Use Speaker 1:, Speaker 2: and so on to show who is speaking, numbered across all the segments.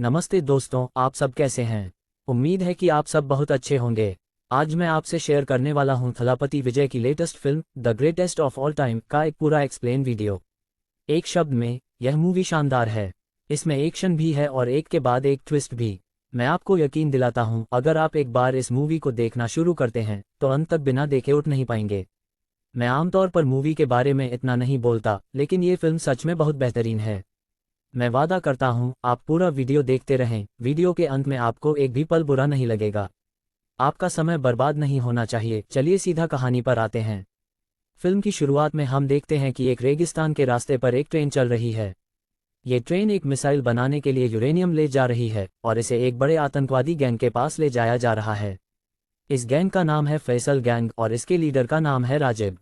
Speaker 1: नमस्ते दोस्तों, आप सब कैसे हैं। उम्मीद है कि आप सब बहुत अच्छे होंगे। आज मैं आपसे शेयर करने वाला हूं थलापति विजय की latest film the greatest of all time का एक पूरा एक्सप्लेन वीडियो। एक शब्द में, यह मूवी शानदार है। इसमें एक्शन भी है और एक के बाद एक ट्विस्ट भी। मैं आपको यकीन दिलाता हूं, अगर आप एक बार इस मूवी को देखना शुरू करते हैं तो अंत तक बिना देखे उठ नहीं पाएंगे। मैं आमतौर पर मूवी के बारे में इतना नहीं बोलता, लेकिन ये फिल्म सच में बहुत बेहतरीन है। मैं वादा करता हूं, आप पूरा वीडियो देखते रहें। वीडियो के अंत में आपको एक भी पल बुरा नहीं लगेगा। आपका समय बर्बाद नहीं होना चाहिए। चलिए सीधा कहानी पर आते हैं। फिल्म की शुरुआत में हम देखते हैं कि एक रेगिस्तान के रास्ते पर एक ट्रेन चल रही है। ये ट्रेन एक मिसाइल बनाने के लिए यूरेनियम ले जा रही है और इसे एक बड़े आतंकवादी गैंग के पास ले जाया जा रहा है। इस गैंग का नाम है फैसल गैंग और इसके लीडर का नाम है राजिब।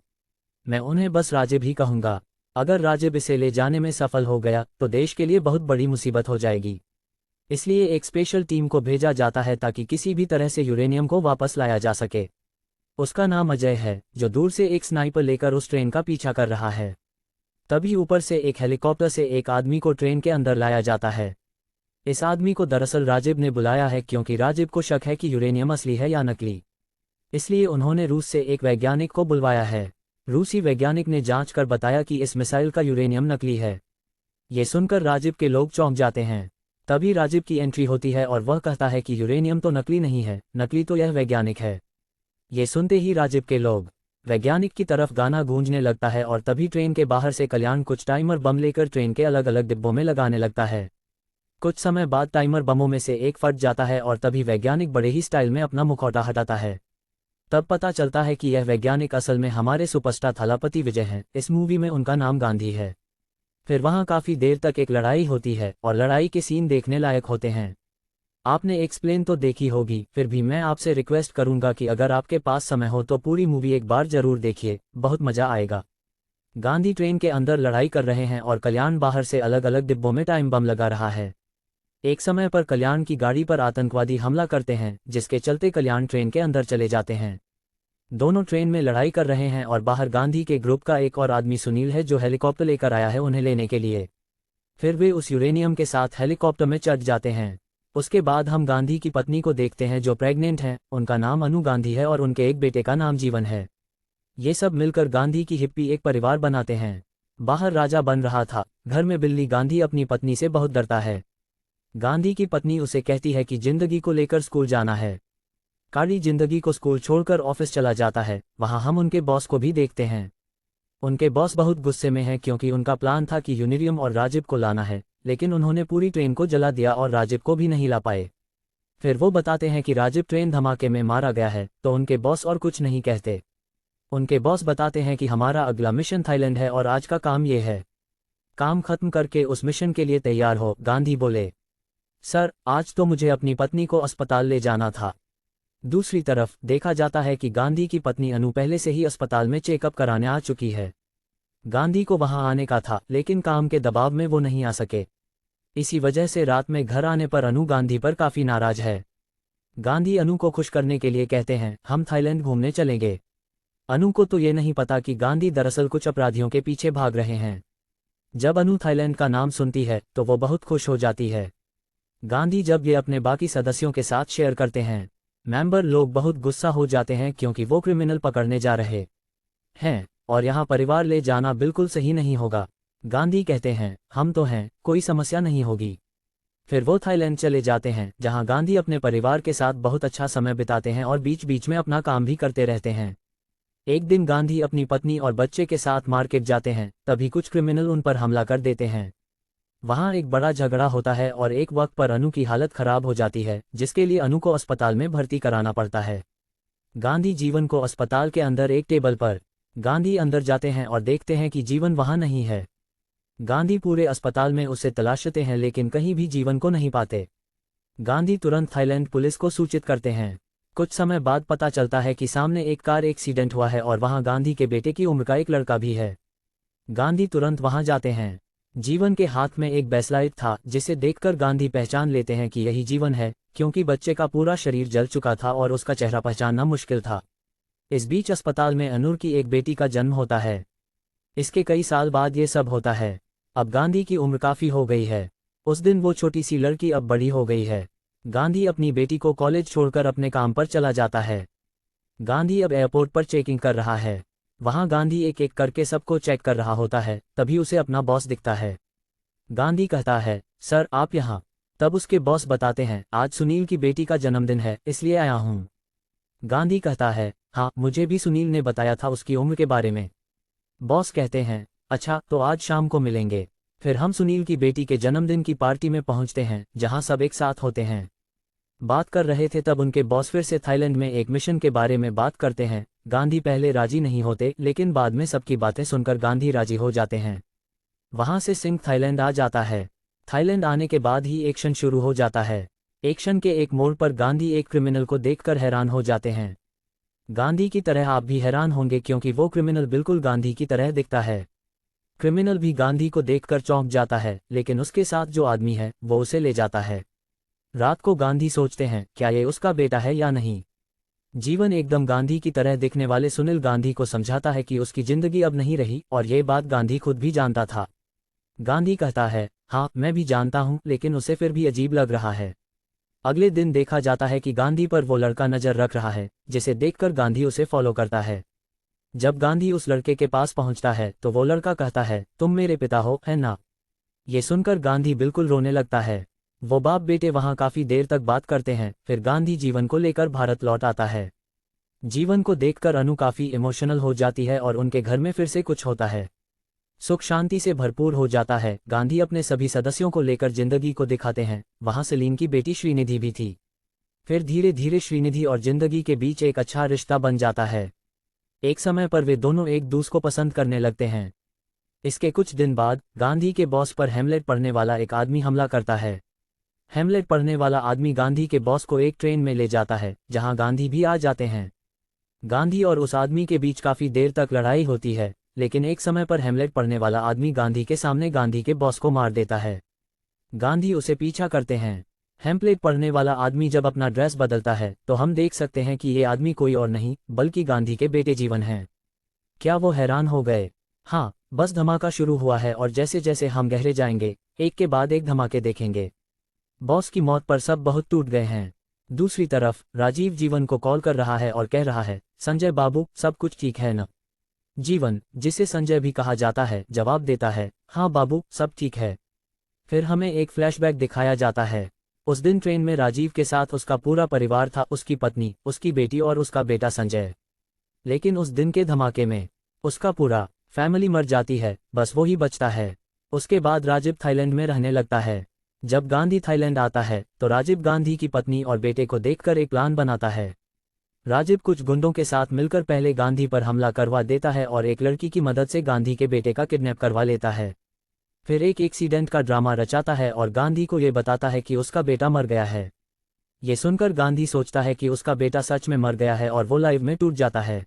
Speaker 1: मैं उन्हें बस राजिब ही कहूँगा। अगर राजिब इसे ले जाने में सफल हो गया तो देश के लिए बहुत बड़ी मुसीबत हो जाएगी। इसलिए एक स्पेशल टीम को भेजा जाता है ताकि किसी भी तरह से यूरेनियम को वापस लाया जा सके। उसका नाम अजय है, जो दूर से एक स्नाइपर लेकर उस ट्रेन का पीछा कर रहा है। तभी ऊपर से एक हेलीकॉप्टर से एक आदमी को ट्रेन के अंदर लाया जाता है। इस आदमी को दरअसल राजिब ने बुलाया है क्योंकि राजिब को शक है कि यूरेनियम असली है या नकली। इसलिए उन्होंने रूस से एक वैज्ञानिक को बुलवाया है। रूसी वैज्ञानिक ने जांच कर बताया कि इस मिसाइल का यूरेनियम नकली है। ये सुनकर राजिब के लोग चौंक जाते हैं। तभी राजिब की एंट्री होती है और वह कहता है कि यूरेनियम तो नकली नहीं है, नकली तो यह वैज्ञानिक है। ये सुनते ही राजिब के लोग वैज्ञानिक की तरफ गाना गूंजने लगता है और तभी ट्रेन के बाहर से कल्याण कुछ टाइमर बम लेकर ट्रेन के अलग अलग डिब्बों में लगाने लगता है। कुछ समय बाद टाइमर बमों में से एक फट जाता है और तभी वैज्ञानिक बड़े ही स्टाइल में अपना मुखौटा हटाता है। तब पता चलता है कि यह वैज्ञानिक असल में हमारे सुपरस्टार थलापति विजय हैं। इस मूवी में उनका नाम गांधी है। फिर वहाँ काफ़ी देर तक एक लड़ाई होती है और लड़ाई के सीन देखने लायक होते हैं। आपने एक्सप्लेन तो देखी होगी, फिर भी मैं आपसे रिक्वेस्ट करूंगा कि अगर आपके पास समय हो तो पूरी मूवी एक बार जरूर देखिए, बहुत मज़ा आएगा। गांधी ट्रेन के अंदर लड़ाई कर रहे हैं और कल्याण बाहर से अलग अलग डिब्बों में टाइम बम लगा रहा है। एक समय पर कल्याण की गाड़ी पर आतंकवादी हमला करते हैं, जिसके चलते कल्याण ट्रेन के अंदर चले जाते हैं। दोनों ट्रेन में लड़ाई कर रहे हैं और बाहर गांधी के ग्रुप का एक और आदमी सुनील है जो हेलीकॉप्टर लेकर आया है उन्हें लेने के लिए। फिर वे उस यूरेनियम के साथ हेलीकॉप्टर में चढ़ जाते हैं। उसके बाद हम गांधी की पत्नी को देखते हैं जो प्रेग्नेंट हैं। उनका नाम अनु गांधी है और उनके एक बेटे का नाम जीवन है। ये सब मिलकर गांधी की हिप्पी एक परिवार बनाते हैं। बाहर राजा बन रहा था, घर में बिल्ली गांधी अपनी पत्नी से बहुत डरता है। गांधी की पत्नी उसे कहती है कि जिंदगी को लेकर स्कूल जाना है। काली जिंदगी को स्कूल छोड़कर ऑफिस चला जाता है। वहां हम उनके बॉस को भी देखते हैं। उनके बॉस बहुत गुस्से में हैं क्योंकि उनका प्लान था कि यूरेनियम और राजिब को लाना है, लेकिन उन्होंने पूरी ट्रेन को जला दिया और राजिब को भी नहीं ला पाए। फिर वो बताते हैं कि राजिब ट्रेन धमाके में मारा गया है, तो उनके बॉस और कुछ नहीं कहते। उनके बॉस बताते हैं कि हमारा अगला मिशन थाईलैंड है और आज का काम ये है। काम खत्म करके उस मिशन के लिए तैयार हो। गांधी बोले, सर आज तो मुझे अपनी पत्नी को अस्पताल ले जाना था। दूसरी तरफ देखा जाता है कि गांधी की पत्नी अनु पहले से ही अस्पताल में चेकअप कराने आ चुकी है। गांधी को वहां आने का था, लेकिन काम के दबाव में वो नहीं आ सके। इसी वजह से रात में घर आने पर अनु गांधी पर काफी नाराज है। गांधी अनु को खुश करने के लिए कहते हैं, हम थाईलैंड घूमने चलेंगे। अनु को तो ये नहीं पता कि गांधी दरअसल कुछ अपराधियों के पीछे भाग रहे हैं। जब अनु थाईलैंड का नाम सुनती है तो वो बहुत खुश हो जाती है। गांधी जब ये अपने बाकी सदस्यों के साथ शेयर करते हैं, मेंबर लोग बहुत गुस्सा हो जाते हैं क्योंकि वो क्रिमिनल पकड़ने जा रहे हैं और यहाँ परिवार ले जाना बिल्कुल सही नहीं होगा। गांधी कहते हैं, हम तो हैं, कोई समस्या नहीं होगी। फिर वो थाईलैंड चले जाते हैं, जहाँ गांधी अपने परिवार के साथ बहुत अच्छा समय बिताते हैं और बीच बीच में अपना काम भी करते रहते हैं। एक दिन गांधी अपनी पत्नी और बच्चे के साथ मार्केट जाते हैं, तभी कुछ क्रिमिनल उन पर हमला कर देते हैं। वहां एक बड़ा झगड़ा होता है और एक वक्त पर अनु की हालत खराब हो जाती है, जिसके लिए अनु को अस्पताल में भर्ती कराना पड़ता है। गांधी जीवन को अस्पताल के अंदर एक टेबल पर। गांधी अंदर जाते हैं और देखते हैं कि जीवन वहां नहीं है। गांधी पूरे अस्पताल में उसे तलाशते हैं लेकिन कहीं भी जीवन को नहीं पाते। गांधी तुरंत थाईलैंड पुलिस को सूचित करते हैं। कुछ समय बाद पता चलता है कि सामने एक कार एक्सीडेंट हुआ है और वहां गांधी के बेटे की उम्र का एक लड़का भी है। गांधी तुरंत वहां जाते हैं। जीवन के हाथ में एक ब्रेसलेट था, जिसे देखकर गांधी पहचान लेते हैं कि यही जीवन है, क्योंकि बच्चे का पूरा शरीर जल चुका था और उसका चेहरा पहचानना मुश्किल था। इस बीच अस्पताल में अनूर की एक बेटी का जन्म होता है। इसके कई साल बाद ये सब होता है। अब गांधी की उम्र काफ़ी हो गई है। उस दिन वो छोटी सी लड़की अब बड़ी हो गई है। गांधी अपनी बेटी को कॉलेज छोड़कर अपने काम पर चला जाता है। गांधी अब एयरपोर्ट पर चेकिंग कर रहा है। वहां गांधी एक एक करके सबको चेक कर रहा होता है, तभी उसे अपना बॉस दिखता है। गांधी कहता है, सर आप यहाँ। तब उसके बॉस बताते हैं, आज सुनील की बेटी का जन्मदिन है, इसलिए आया हूँ। गांधी कहता है, हाँ मुझे भी सुनील ने बताया था उसकी उम्र के बारे में। बॉस कहते हैं, अच्छा तो आज शाम को मिलेंगे। फिर हम सुनील की बेटी के जन्मदिन की पार्टी में पहुंचते हैं, जहां सब एक साथ होते हैं। बात कर रहे थे तब उनके बॉस फिर से थाईलैंड में एक मिशन के बारे में बात करते हैं। गांधी पहले राजी नहीं होते, लेकिन बाद में सबकी बातें सुनकर गांधी राजी हो जाते हैं। वहां से सिंह थाईलैंड आ जाता है। थाईलैंड आने के बाद ही एक्शन शुरू हो जाता है। एक्शन के एक मोड़ पर गांधी एक क्रिमिनल को देखकर हैरान हो जाते हैं। गांधी की तरह आप भी हैरान होंगे, क्योंकि वो क्रिमिनल बिल्कुल गांधी की तरह दिखता है। क्रिमिनल भी गांधी को देखकर चौंक जाता है, लेकिन उसके साथ जो आदमी है वो उसे ले जाता है। रात को गांधी सोचते हैं, क्या ये उसका बेटा है या नहीं। जीवन एकदम गांधी की तरह दिखने वाले सुनील गांधी को समझाता है कि उसकी जिंदगी अब नहीं रही, और ये बात गांधी खुद भी जानता था। गांधी कहता है, हाँ मैं भी जानता हूँ, लेकिन उसे फिर भी अजीब लग रहा है। अगले दिन देखा जाता है कि गांधी पर वो लड़का नजर रख रहा है, जिसे देखकर गांधी उसे फॉलो करता है। जब गांधी उस लड़के के पास पहुंचता है तो वो लड़का कहता है, तुम मेरे पिता हो, है ना। ये सुनकर गांधी बिल्कुल रोने लगता है। वो बाप बेटे वहां काफी देर तक बात करते हैं। फिर गांधी जीवन को लेकर भारत लौट आता है। जीवन को देखकर अनु काफी इमोशनल हो जाती है और उनके घर में फिर से कुछ होता है। सुख शांति से भरपूर हो जाता है। गांधी अपने सभी सदस्यों को लेकर जिंदगी को दिखाते हैं। वहां सलीम की बेटी श्रीनिधि भी थी। फिर धीरे धीरे श्रीनिधि और जिंदगी के बीच एक अच्छा रिश्ता बन जाता है। एक समय पर वे दोनों एक दूसरे को पसंद करने लगते हैं। इसके कुछ दिन बाद गांधी के बॉस पर हेमलेट पढ़ने वाला एक आदमी हमला करता है। हेमलेट पढ़ने वाला आदमी गांधी के बॉस को एक ट्रेन में ले जाता है, जहां गांधी भी आ जाते हैं। गांधी और उस आदमी के बीच काफी देर तक लड़ाई होती है, लेकिन एक समय पर हेमलेट पढ़ने वाला आदमी गांधी के सामने गांधी के बॉस को मार देता है। गांधी उसे पीछा करते हैं। हेमलेट पढ़ने वाला आदमी जब अपना ड्रेस बदलता है तो हम देख सकते हैं कि ये आदमी कोई और नहीं बल्कि गांधी के बेटे जीवन हैं। क्या वो हैरान हो गए? हाँ, बस धमाका शुरू हुआ है और जैसे जैसे हम गहरे जाएंगे, एक के बाद एक धमाके देखेंगे। बॉस की मौत पर सब बहुत टूट गए हैं। दूसरी तरफ राजीव जीवन को कॉल कर रहा है और कह रहा है, संजय बाबू सब कुछ ठीक है न। जीवन, जिसे संजय भी कहा जाता है, जवाब देता है, हाँ बाबू सब ठीक है। फिर हमें एक फ्लैशबैक दिखाया जाता है। उस दिन ट्रेन में राजीव के साथ उसका पूरा परिवार था, उसकी पत्नी, उसकी बेटी और उसका बेटा संजय। लेकिन उस दिन के धमाके में उसका पूरा फैमिली मर जाती है, बस वो ही बचता है। उसके बाद राजीव थाईलैंड में रहने लगता है। जब गांधी थाईलैंड आता है तो राजीव गांधी की पत्नी और बेटे को देखकर एक प्लान बनाता है। राजीव कुछ गुंडों के साथ मिलकर पहले गांधी पर हमला करवा देता है और एक लड़की की मदद से गांधी के बेटे का किडनैप करवा लेता है। फिर एक एक्सीडेंट का ड्रामा रचाता है और गांधी को ये बताता है कि उसका बेटा मर गया है। ये सुनकर गांधी सोचता है कि उसका बेटा सच में मर गया है और वो लाइव में टूट जाता है।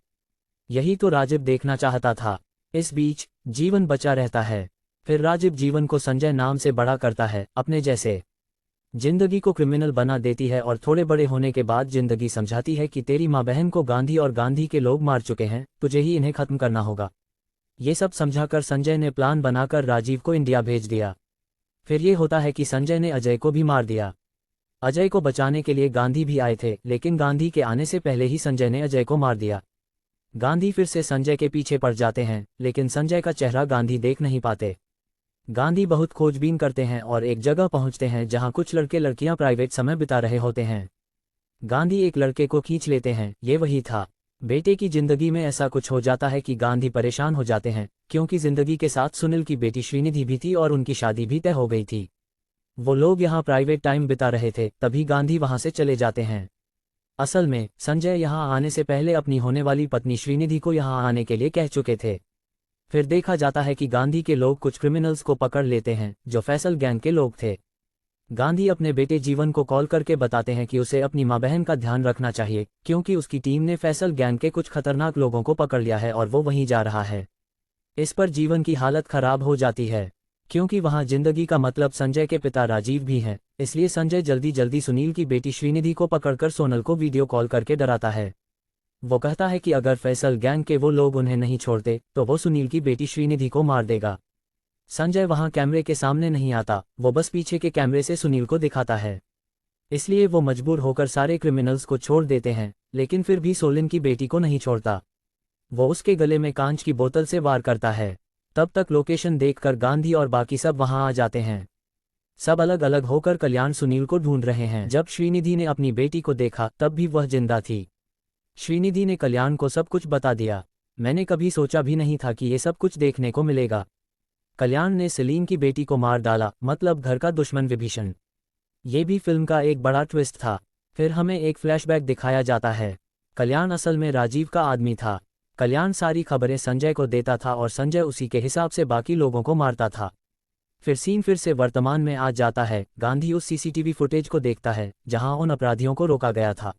Speaker 1: यही तो राजीव देखना चाहता था। इस बीच जीवन बचा रहता है। फिर राजीव जीवन को संजय नाम से बड़ा करता है, अपने जैसे। जिंदगी को क्रिमिनल बना देती है और थोड़े बड़े होने के बाद जिंदगी समझाती है कि तेरी माँ बहन को गांधी और गांधी के लोग मार चुके हैं, तुझे ही इन्हें खत्म करना होगा। ये सब समझाकर संजय ने प्लान बनाकर राजीव को इंडिया भेज दिया। फिर ये होता है कि संजय ने अजय को भी मार दिया। अजय को बचाने के लिए गांधी भी आए थे, लेकिन गांधी के आने से पहले ही संजय ने अजय को मार दिया। गांधी फिर से संजय के पीछे पड़ जाते हैं, लेकिन संजय का चेहरा गांधी देख नहीं पाते। गांधी बहुत खोजबीन करते हैं और एक जगह पहुंचते हैं जहां कुछ लड़के लड़कियां प्राइवेट समय बिता रहे होते हैं। गांधी एक लड़के को खींच लेते हैं, ये वही था। बेटे की जिंदगी में ऐसा कुछ हो जाता है कि गांधी परेशान हो जाते हैं, क्योंकि जिंदगी के साथ सुनील की बेटी श्रीनिधि भी थी और उनकी शादी भी तय हो गई थी। वो लोग यहाँ प्राइवेट टाइम बिता रहे थे, तभी गांधी वहां से चले जाते हैं। असल में संजय यहाँ आने से पहले अपनी होने वाली पत्नी श्रीनिधि को यहाँ आने के लिए कह चुके थे। फिर देखा जाता है कि गांधी के लोग कुछ क्रिमिनल्स को पकड़ लेते हैं जो फैसल गैंग के लोग थे। गांधी अपने बेटे जीवन को कॉल करके बताते हैं कि उसे अपनी माँ बहन का ध्यान रखना चाहिए, क्योंकि उसकी टीम ने फैसल गैंग के कुछ खतरनाक लोगों को पकड़ लिया है और वो वहीं जा रहा है। इस पर जीवन की हालत खराब हो जाती है, क्योंकि वहां जिंदगी का मतलब संजय के पिता राजीव भी हैं। इसलिए संजय जल्दी जल्दी सुनील की बेटी श्रीनिधि को पकड़कर सोनल को वीडियो कॉल करके डराता है। वो कहता है कि अगर फैसल गैंग के वो लोग उन्हें नहीं छोड़ते तो वो सुनील की बेटी श्रीनिधि को मार देगा। संजय वहां कैमरे के सामने नहीं आता, वो बस पीछे के कैमरे से सुनील को दिखाता है। इसलिए वो मजबूर होकर सारे क्रिमिनल्स को छोड़ देते हैं, लेकिन फिर भी सोलिन की बेटी को नहीं छोड़ता। वो उसके गले में कांच की बोतल से वार करता है। तब तक लोकेशन देखकर गांधी और बाकी सब वहां आ जाते हैं। सब अलग अलग होकर कल्याण सुनील को ढूंढ रहे हैं। जब श्रीनिधि ने अपनी बेटी को देखा तब भी वह जिंदा थी। श्रीनिधि ने कल्याण को सब कुछ बता दिया। मैंने कभी सोचा भी नहीं था कि ये सब कुछ देखने को मिलेगा। कल्याण ने सेलीन की बेटी को मार डाला, मतलब घर का दुश्मन विभीषण। ये भी फिल्म का एक बड़ा ट्विस्ट था। फिर हमें एक फ्लैशबैक दिखाया जाता है। कल्याण असल में राजीव का आदमी था। कल्याण सारी खबरें संजय को देता था और संजय उसी के हिसाब से बाकी लोगों को मारता था। फिर सीन फिर से वर्तमान में आ जाता है। गांधी उस सीसीटीवी फुटेज को देखता है जहां उन अपराधियों को रोका गया था।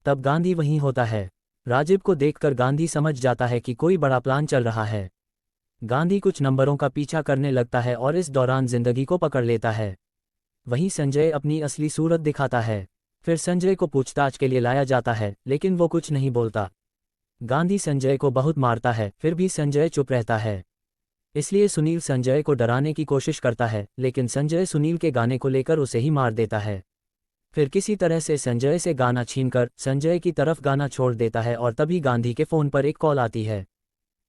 Speaker 1: तब गांधी वहीं होता है। राजीव को देखकर गांधी समझ जाता है कि कोई बड़ा प्लान चल रहा है। गांधी कुछ नंबरों का पीछा करने लगता है और इस दौरान जिंदगी को पकड़ लेता है। वहीं संजय अपनी असली सूरत दिखाता है। फिर संजय को पूछताछ के लिए लाया जाता है, लेकिन वो कुछ नहीं बोलता। गांधी संजय को बहुत मारता है, फिर भी संजय चुप रहता है। इसलिए सुनील संजय को डराने की कोशिश करता है, लेकिन संजय सुनील के गाने को लेकर उसे ही मार देता है। फिर किसी तरह से संजय से गाना छीनकर संजय की तरफ गाना छोड़ देता है और तभी गांधी के फ़ोन पर एक कॉल आती है।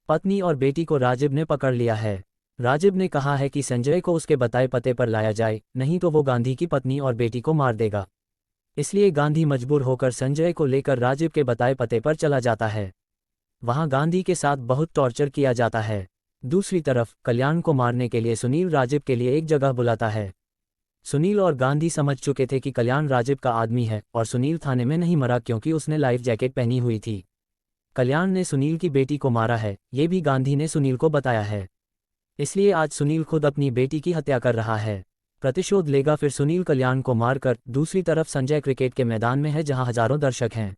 Speaker 1: पत्नी और बेटी को राजीव ने पकड़ लिया है। राजीव ने कहा है कि संजय को उसके बताए पते पर लाया जाए, नहीं तो वो गांधी की पत्नी और बेटी को मार देगा। इसलिए गांधी मजबूर होकर संजय को लेकर राजीव के बताए पते पर चला जाता है। वहां गांधी के साथ बहुत टॉर्चर किया जाता है। दूसरी तरफ कल्याण को मारने के लिए सुनील राजीव के लिए एक जगह बुलाता है। सुनील और गांधी समझ चुके थे कि कल्याण राजीव का आदमी है और सुनील थाने में नहीं मरा क्योंकि उसने लाइफ जैकेट पहनी हुई थी। कल्याण ने सुनील की बेटी को मारा है, ये भी गांधी ने सुनील को बताया है। इसलिए आज सुनील खुद अपनी बेटी की हत्या कर रहा है, प्रतिशोध लेगा। फिर सुनील कल्याण को मारकर दूसरी तरफ संजय क्रिकेट के मैदान में है जहां हजारों दर्शक हैं।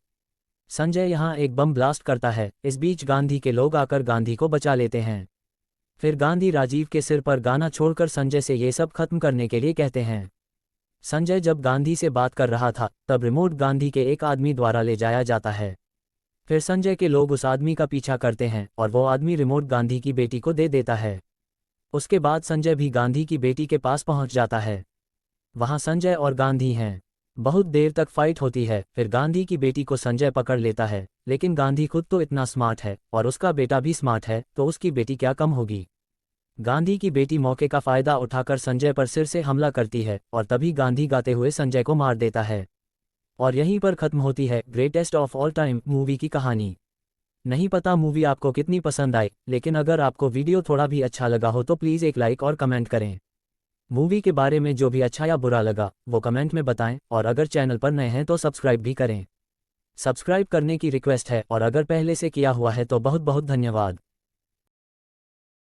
Speaker 1: संजय यहां एक बम ब्लास्ट करता है। इस बीच गांधी के लोग आकर गांधी को बचा लेते हैं। फिर गांधी राजीव के सिर पर गाना छोड़कर संजय से ये सब खत्म करने के लिए कहते हैं। संजय जब गांधी से बात कर रहा था तब रिमोट गांधी के एक आदमी द्वारा ले जाया जाता है। फिर संजय के लोग उस आदमी का पीछा करते हैं और वो आदमी रिमोट गांधी की बेटी को दे देता है। उसके बाद संजय भी गांधी की बेटी के पास पहुंच जाता है। वहां संजय और गांधी हैं। बहुत देर तक फाइट होती है। फिर गांधी की बेटी को संजय पकड़ लेता है, लेकिन गांधी खुद तो इतना स्मार्ट है और उसका बेटा भी स्मार्ट है, तो उसकी बेटी क्या कम होगी। गांधी की बेटी मौके का फायदा उठाकर संजय पर सिर से हमला करती है और तभी गांधी गाते हुए संजय को मार देता है। और यहीं पर खत्म होती है greatest of all time movie की कहानी। नहीं पता मूवी आपको कितनी पसंद आई, लेकिन अगर आपको वीडियो थोड़ा भी अच्छा लगा हो तो प्लीज़ एक लाइक और कमेंट करें। मूवी के बारे में जो भी अच्छा या बुरा लगा वो कमेंट में बताएं और अगर चैनल पर नए हैं तो सब्सक्राइब भी करें। सब्सक्राइब करने की रिक्वेस्ट है और अगर पहले से किया हुआ है तो बहुत बहुत धन्यवाद।